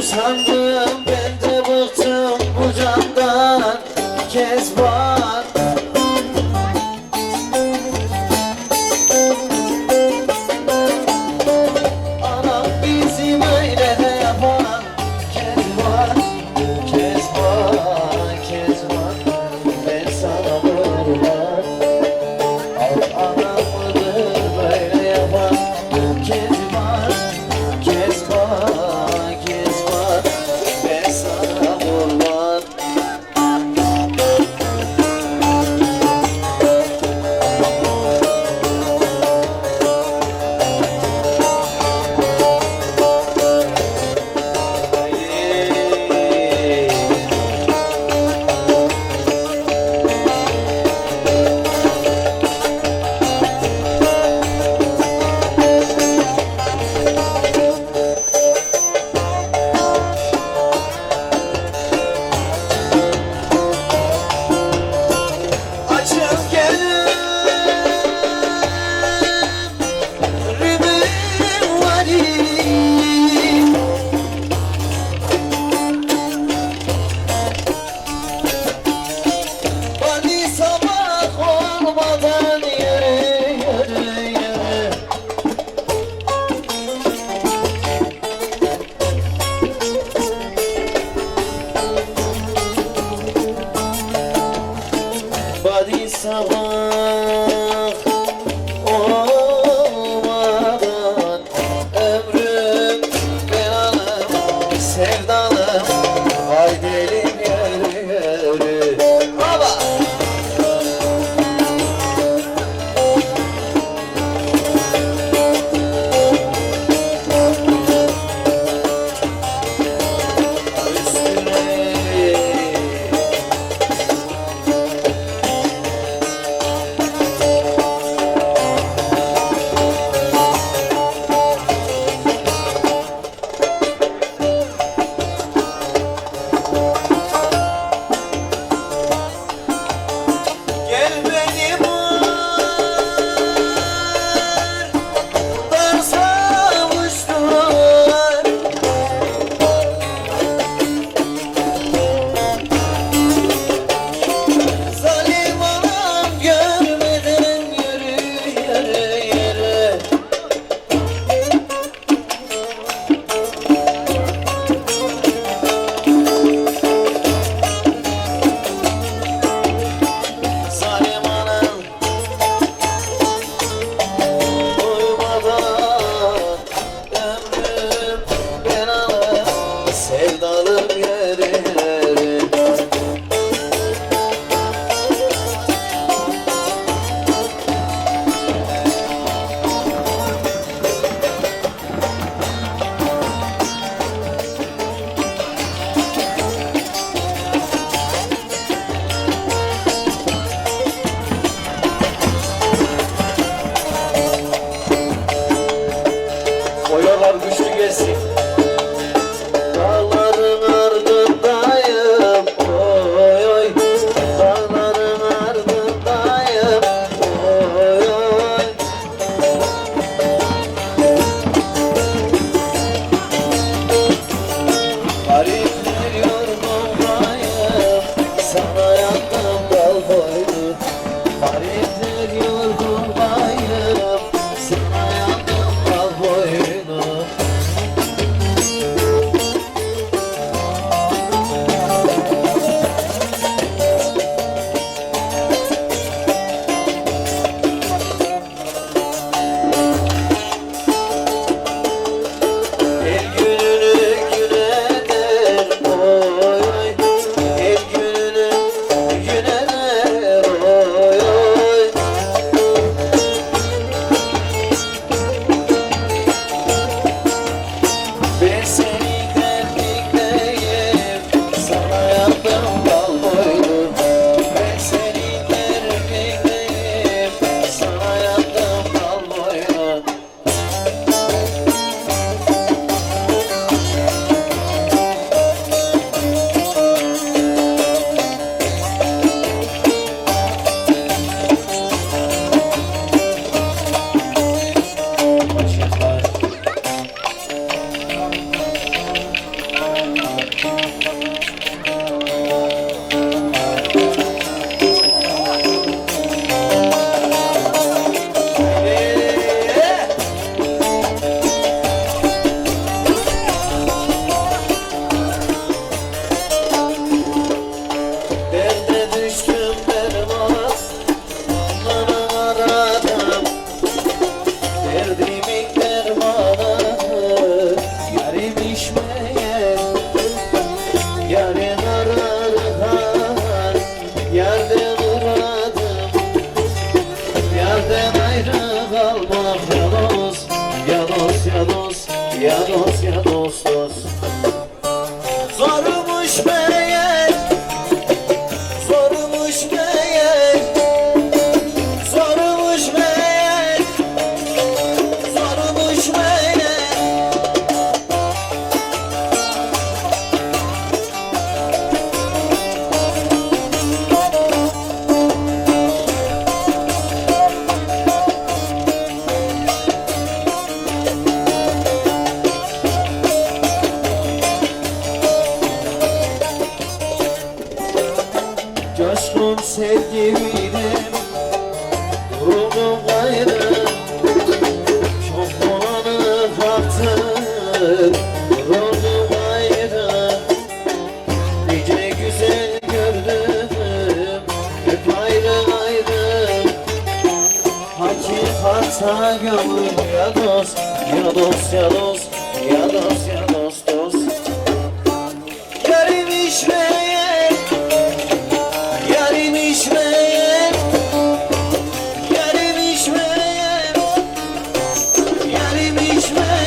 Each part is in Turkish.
Usandım ben de bıktım bu candan Kezban. Anam bizim öyle de yapan Kezban, Kezban, Kezban. Ben sana kurban. Anam mıdır böyle yapan Kezban, Kezban, Kezban. ya dost dost. Zormuş meğer, zormuş meğer, zormuş meğer, zormuş meğer. Coşkun sevgilim, ruhum gayrı, çok dolanır artık, ruhum gayrı. Nice güzel gördüm, hep ayrı ayrı. Hakikata gönül ya dost, ya dost, ya dost, ya dost, ya dost, dost. Yarıymış meğer, yarıymış meğer, yarıymış meğer, yarıymış meğer.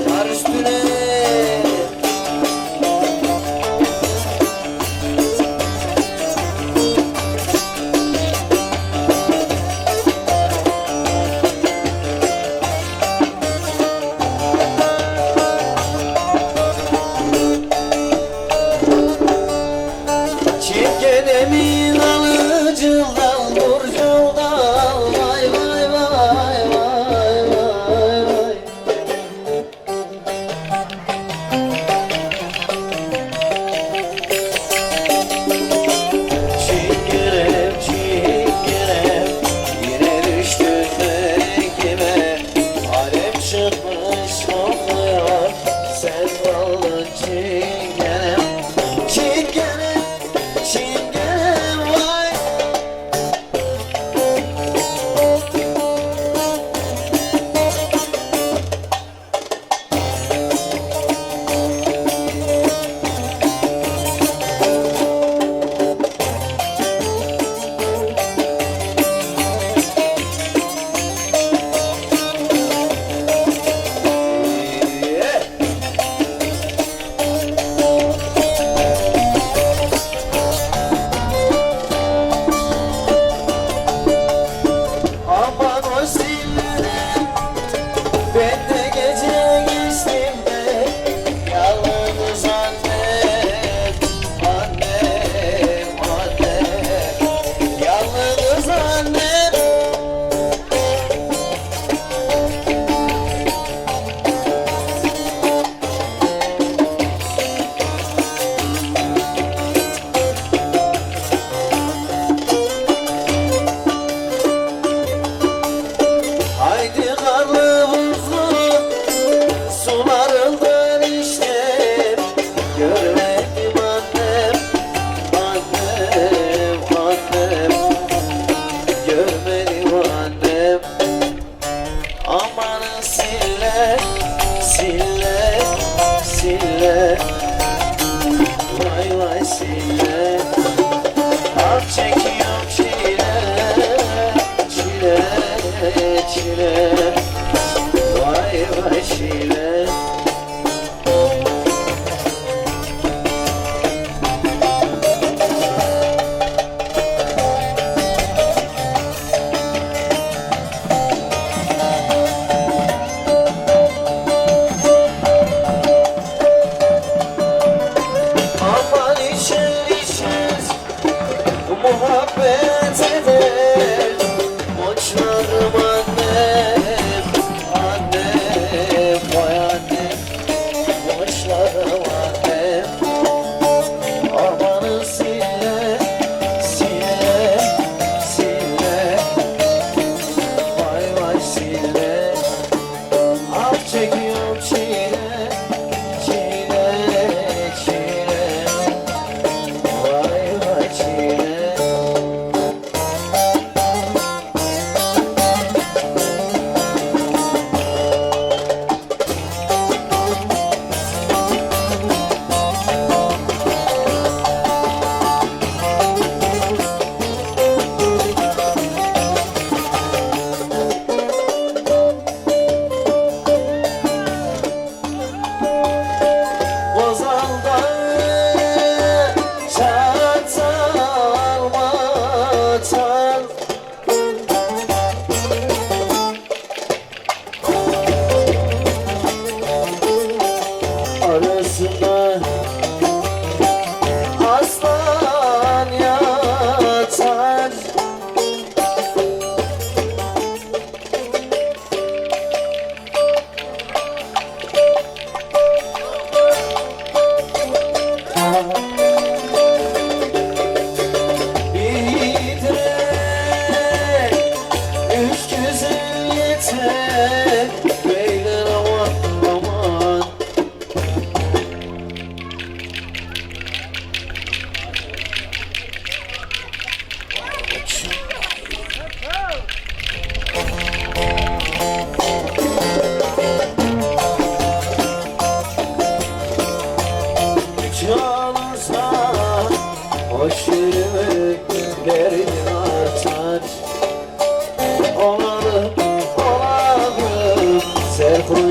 Var üstüne çingenemin alıcından burcundan. Vay vay vay vay vay vay. Çingenem çingenem, yine düştü tengime. Alem çıkmış kokluyor, sen kaldın çingenem. Çingenem, çingenem vay. Aman o zillere, ben de gece geçtim de. Yalnız annem, annem, annem. Yalnız annem. Haydi karlı buzlu sularından içtim. Görmedim annem, annem, annem. Görmedim annem. Amanın sille, sille, sille. Vay vay sille. Al çekiyorum çile, çile, çile. Vay vay çile. Aman içer içer, muhabbet eder. Uçlarım annem,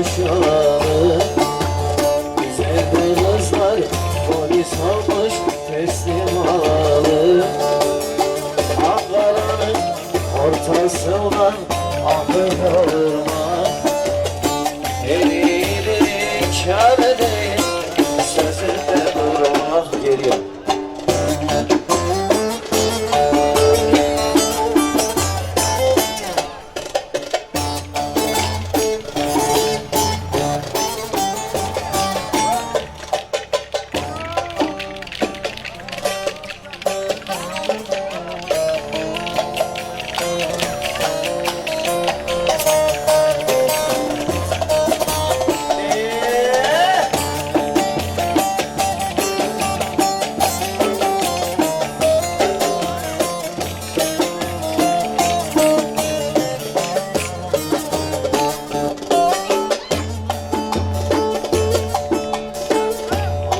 konuşalı. Güzel kızlar polis olmuş teslim alalı. Ankara'nın ortasından akıyor ırmak. Eliyle çare değil, sözünde durmak geliyor.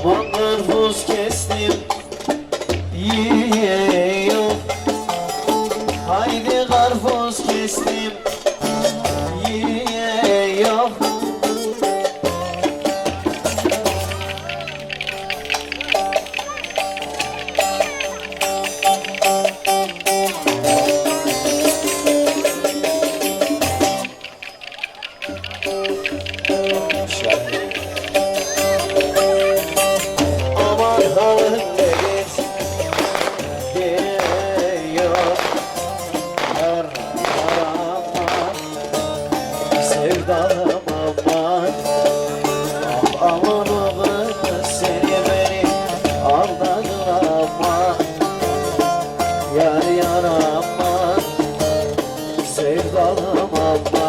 Aman karpuz kestim yiyor. Haydi karpuz kestim yiyor. Aman halın deniz diyor. Her aman sevdalım aman. Aman oğlum seni beni aldadın aman. Yar yar aman sevdalım aman.